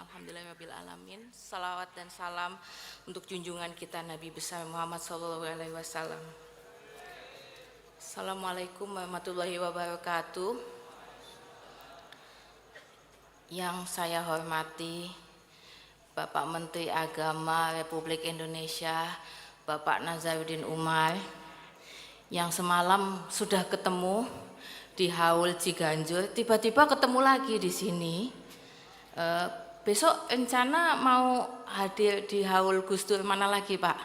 Alhamdulillahirrabbilalamin. Salawat dan salam untuk junjungan kita Nabi besar Muhammad SAW. Assalamualaikum warahmatullahi wabarakatuh. Yang saya hormati Bapak Menteri Agama Republik Indonesia, Bapak Nazaruddin Umar, yang semalam sudah ketemu di Haul Ciganjur, tiba-tiba ketemu lagi di sini. Besok rencana mau hadir di Haul Gus Dur mana lagi, Pak?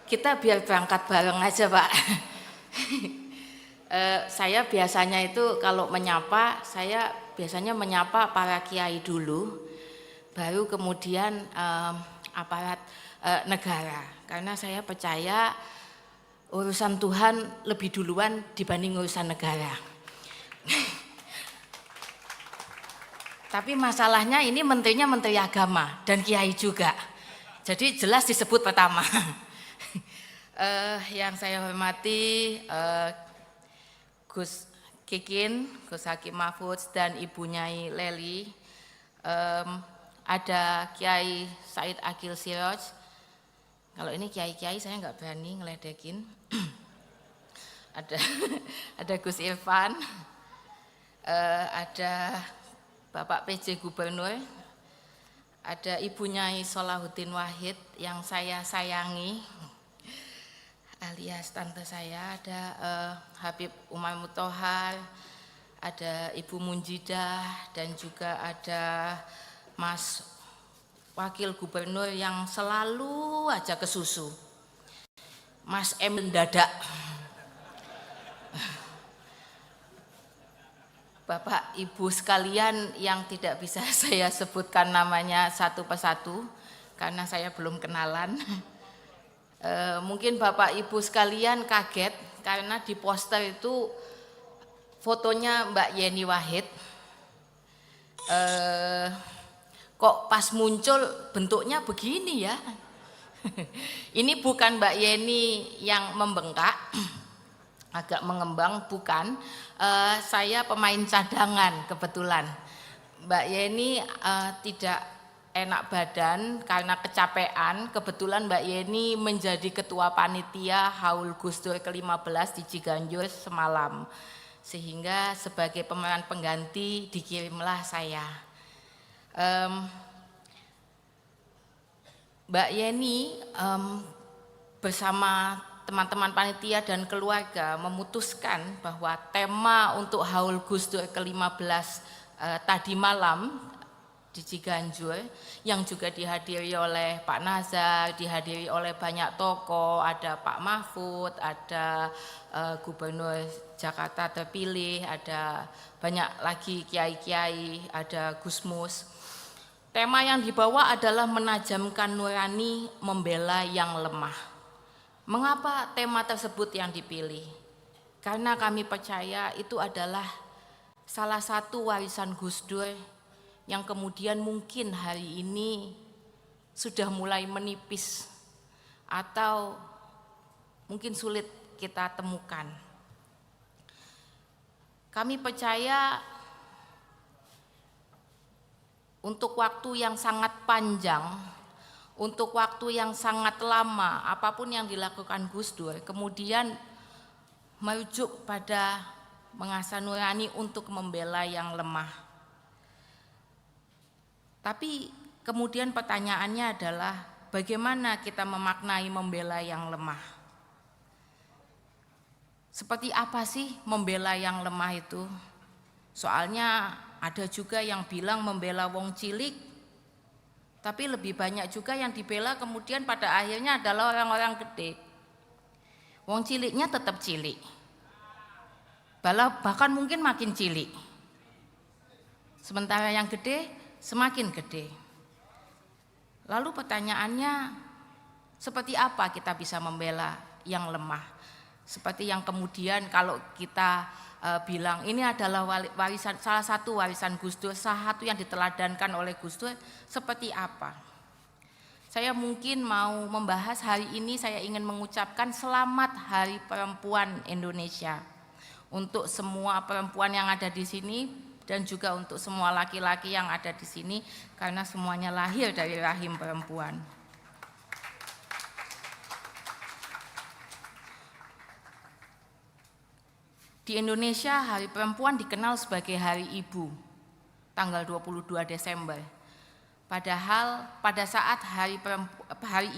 Kita biar berangkat bareng aja, Pak. Saya biasanya itu kalau menyapa, saya biasanya menyapa para kiai dulu, baru kemudian aparat negara, karena saya percaya urusan Tuhan lebih duluan dibanding urusan negara. Tapi masalahnya ini menterinya menteri agama dan kiai juga, jadi jelas disebut pertama. Yang saya hormati Gus Kikin, Gus Hakim Mahfudz dan Ibu Nyai Leli, ada Kiai Said Akil Siroj. Kalau ini kiai-kiai saya nggak berani ngeledekin. ada Gus Irfan, ada Bapak PJ Gubernur, ada Ibu Nyai Solahuddin Wahid yang saya sayangi, alias tante saya, ada Habib Umar Muthohar, ada Ibu Munjidah, dan juga ada Mas Wakil Gubernur yang selalu aja kesusu, Mas M. Dadak. Bapak Ibu sekalian yang tidak bisa saya sebutkan namanya satu persatu karena saya belum kenalan. Mungkin Bapak Ibu sekalian kaget karena di poster itu fotonya Mbak Yeni Wahid. Kok pas muncul bentuknya begini ya? Ini bukan Mbak Yeni yang membengkak, agak mengembang, bukan. Saya pemain cadangan kebetulan. Mbak Yeni tidak enak badan karena kecapean. Kebetulan Mbak Yeni menjadi ketua panitia Haul Gus Dur ke-15 di Ciganjur semalam, sehingga sebagai pemeran pengganti dikirimlah saya. Mbak Yeni bersama teman-teman panitia dan keluarga memutuskan bahwa tema untuk Haul Gus Dur ke-15 tadi malam di Ciganjur, yang juga dihadiri oleh Pak Nazar, dihadiri oleh banyak tokoh, ada Pak Mahfud, ada Gubernur Jakarta terpilih, ada banyak lagi kiai-kiai, ada Gusmus. Tema yang dibawa adalah menajamkan nurani, membela yang lemah. Mengapa tema tersebut yang dipilih? Karena kami percaya itu adalah salah satu warisan Gus Dur yang kemudian mungkin hari ini sudah mulai menipis atau mungkin sulit kita temukan. Kami percaya untuk waktu yang sangat panjang, untuk waktu yang sangat lama, apapun yang dilakukan Gus Dur kemudian merujuk pada mengasah nurani untuk membela yang lemah. Tapi kemudian pertanyaannya adalah bagaimana kita memaknai membela yang lemah? Seperti apa sih membela yang lemah itu? Soalnya ada juga yang bilang membela wong cilik, tapi lebih banyak juga yang dibela kemudian pada akhirnya adalah orang-orang gede. Wong ciliknya tetap cilik, bahkan mungkin makin cilik. Sementara yang gede semakin gede. Lalu pertanyaannya, seperti apa kita bisa membela yang lemah? Seperti yang kemudian kalau kita bilang ini adalah warisan, salah satu warisan Gus Dur, salah satu yang diteladankan oleh Gus Dur, seperti apa? Saya mungkin mau membahas hari ini, saya ingin mengucapkan selamat Hari Perempuan Indonesia untuk semua perempuan yang ada di sini, dan juga untuk semua laki-laki yang ada di sini karena semuanya lahir dari rahim perempuan. Di Indonesia, Hari Perempuan dikenal sebagai Hari Ibu, tanggal 22 Desember. Padahal pada saat Hari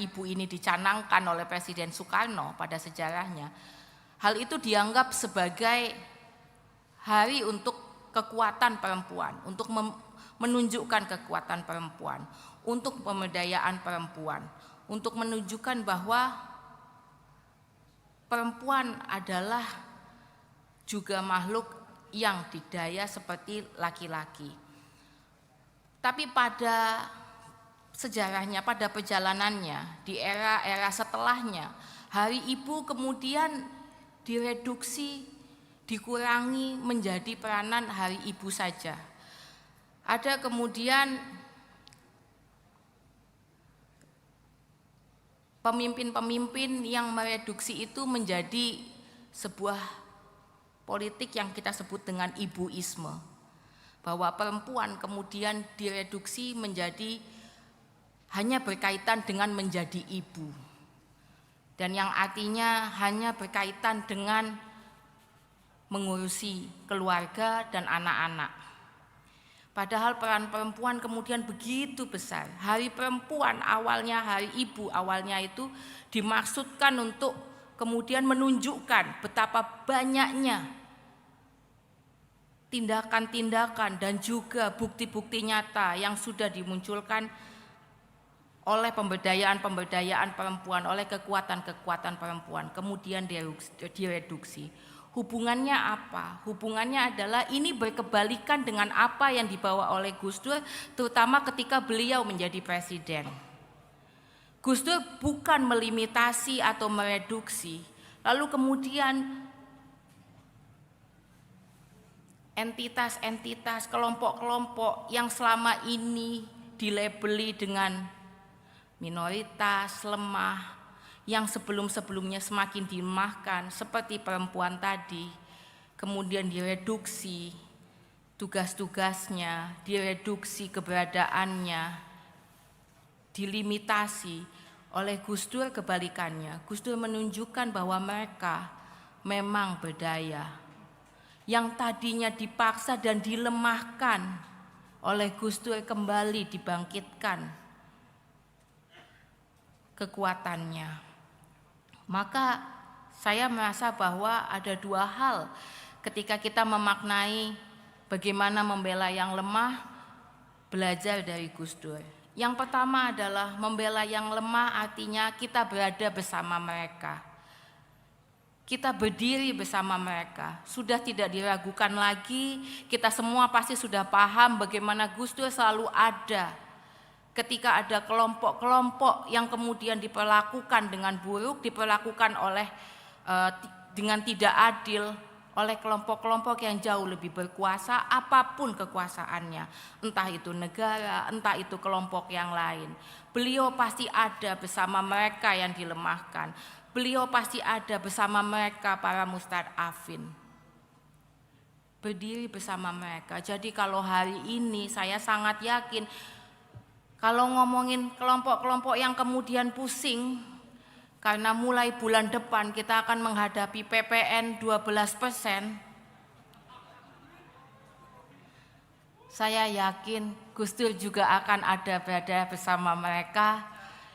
Ibu ini dicanangkan oleh Presiden Soekarno pada sejarahnya, hal itu dianggap sebagai hari untuk kekuatan perempuan, untuk menunjukkan kekuatan perempuan, untuk pemberdayaan perempuan, untuk menunjukkan bahwa perempuan adalah juga makhluk yang didaya seperti laki-laki. Tapi pada sejarahnya, pada perjalanannya, di era-era setelahnya, Hari Ibu kemudian direduksi, dikurangi menjadi peranan Hari Ibu saja. Ada kemudian pemimpin-pemimpin yang mereduksi itu menjadi sebuah politik yang kita sebut dengan ibuisme, bahwa perempuan kemudian direduksi menjadi hanya berkaitan dengan menjadi ibu, dan yang artinya hanya berkaitan dengan mengurusi keluarga dan anak-anak. Padahal peran perempuan kemudian begitu besar. Hari Perempuan awalnya, Hari Ibu awalnya itu dimaksudkan untuk kemudian menunjukkan betapa banyaknya tindakan-tindakan dan juga bukti-bukti nyata yang sudah dimunculkan oleh pemberdayaan perempuan, oleh kekuatan-kekuatan perempuan, kemudian direduksi. Hubungannya apa? Hubungannya adalah ini berkebalikan dengan apa yang dibawa oleh Gus Dur, terutama ketika beliau menjadi presiden. Gus Dur bukan melimitasi atau mereduksi, lalu kemudian entitas-entitas, kelompok-kelompok yang selama ini dilabeli dengan minoritas, lemah, yang sebelum-sebelumnya semakin dilemahkan seperti perempuan tadi, kemudian direduksi tugas-tugasnya, direduksi keberadaannya, dilimitasi. Oleh Gus Dur kebalikannya, Gus Dur menunjukkan bahwa mereka memang berdaya, yang tadinya dipaksa dan dilemahkan oleh Gus Dur kembali dibangkitkan kekuatannya. Maka saya merasa bahwa ada dua hal ketika kita memaknai bagaimana membela yang lemah, belajar dari Gus Dur. Yang pertama adalah membela yang lemah artinya kita berada bersama mereka. Kita berdiri bersama mereka, sudah tidak diragukan lagi, kita semua pasti sudah paham bagaimana Gus Dur selalu ada ketika ada kelompok-kelompok yang kemudian diperlakukan dengan buruk, diperlakukan dengan tidak adil oleh kelompok-kelompok yang jauh lebih berkuasa, apapun kekuasaannya, entah itu negara, entah itu kelompok yang lain. Beliau pasti ada bersama mereka yang dilemahkan. Beliau pasti ada bersama mereka para mustadafin, berdiri bersama mereka. Jadi kalau hari ini saya sangat yakin kalau ngomongin kelompok-kelompok yang kemudian pusing karena mulai bulan depan kita akan menghadapi PPN 12%, saya yakin Gus Dur juga akan berada bersama mereka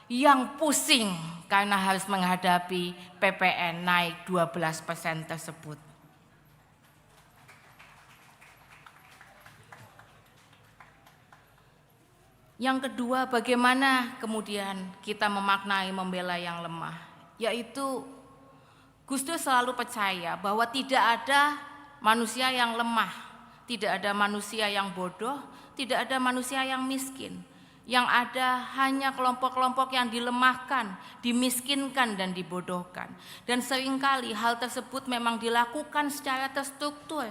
yang pusing karena harus menghadapi PPN naik 12% tersebut. Yang kedua, bagaimana kemudian kita memaknai membela yang lemah, yaitu Gus Dur selalu percaya bahwa tidak ada manusia yang lemah, tidak ada manusia yang bodoh, tidak ada manusia yang miskin. Yang ada hanya kelompok-kelompok yang dilemahkan, dimiskinkan dan dibodohkan. Dan seringkali hal tersebut memang dilakukan secara terstruktur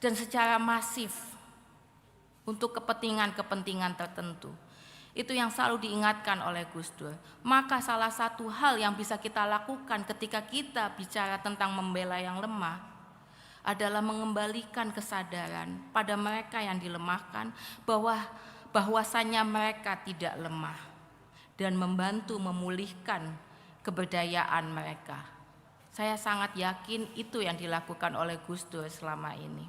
dan secara masif untuk kepentingan-kepentingan tertentu. Itu yang selalu diingatkan oleh Gus Dur. Maka salah satu hal yang bisa kita lakukan ketika kita bicara tentang membela yang lemah adalah mengembalikan kesadaran pada mereka yang dilemahkan bahwasanya mereka tidak lemah dan membantu memulihkan keberdayaan mereka. Saya sangat yakin itu yang dilakukan oleh Gus Dur selama ini.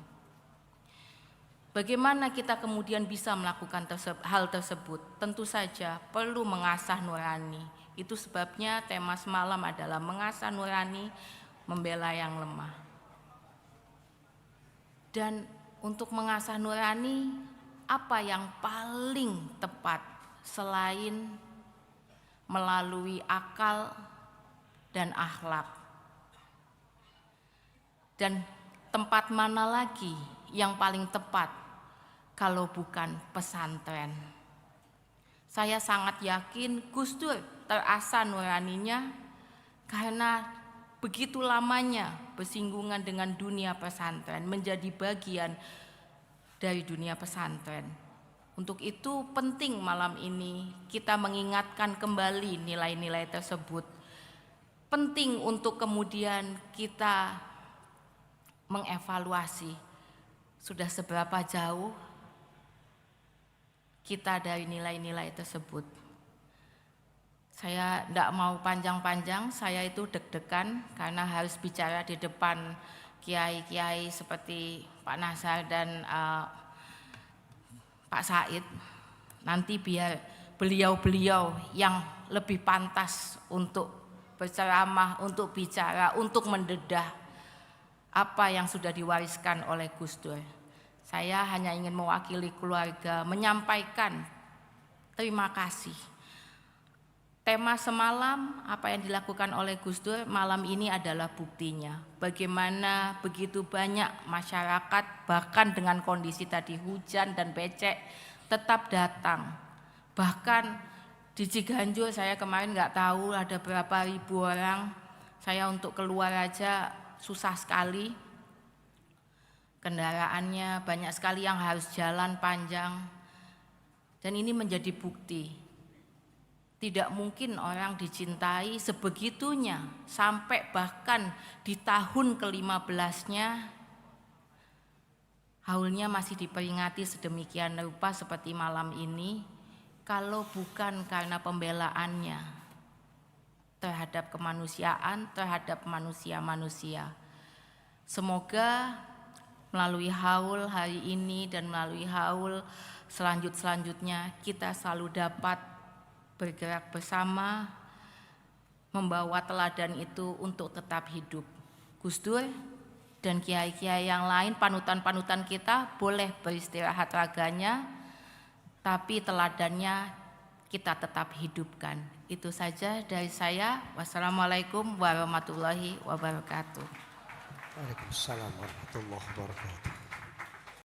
Bagaimana kita kemudian bisa melakukan hal tersebut? Tentu saja perlu mengasah nurani. Itu sebabnya tema semalam adalah mengasah nurani, membela yang lemah. Dan untuk mengasah nurani, apa yang paling tepat selain melalui akal dan akhlak? Dan tempat mana lagi yang paling tepat kalau bukan pesantren? Saya sangat yakin Gus Dur terasa nuraninya karena begitu lamanya bersinggungan dengan dunia pesantren, menjadi bagian dari dunia pesantren. Untuk itu penting malam ini kita mengingatkan kembali nilai-nilai tersebut. Penting untuk kemudian kita mengevaluasi sudah seberapa jauh kita dari nilai-nilai tersebut. Saya tidak mau panjang-panjang, saya itu deg-degan karena harus bicara di depan kiai-kiai seperti Pak Nasar dan Pak Said. Nanti biar beliau-beliau yang lebih pantas untuk berceramah, untuk bicara, untuk mendedah apa yang sudah diwariskan oleh Gus Dur. Saya hanya ingin mewakili keluarga menyampaikan terima kasih. Tema semalam, apa yang dilakukan oleh Gus Dur malam ini adalah buktinya. Bagaimana begitu banyak masyarakat bahkan dengan kondisi tadi hujan dan becek tetap datang. Bahkan di Ciganjur saya kemarin nggak tahu ada berapa ribu orang. Saya untuk keluar aja susah sekali. Kendaraannya banyak sekali yang harus jalan panjang. Dan ini menjadi bukti. Tidak mungkin orang dicintai sebegitunya sampai bahkan di tahun ke-15-nya haulnya masih diperingati sedemikian rupa seperti malam ini, kalau bukan karena pembelaannya terhadap kemanusiaan, terhadap manusia-manusia. Semoga melalui haul hari ini dan melalui haul selanjutnya kita selalu dapat bergerak bersama, membawa teladan itu untuk tetap hidup. Gus Dur dan kiai-kiai yang lain, panutan-panutan kita boleh beristirahat raganya, tapi teladannya kita tetap hidupkan. Itu saja dari saya. Wassalamualaikum warahmatullahi wabarakatuh. Waalaikumsalam warahmatullahi wabarakatuh.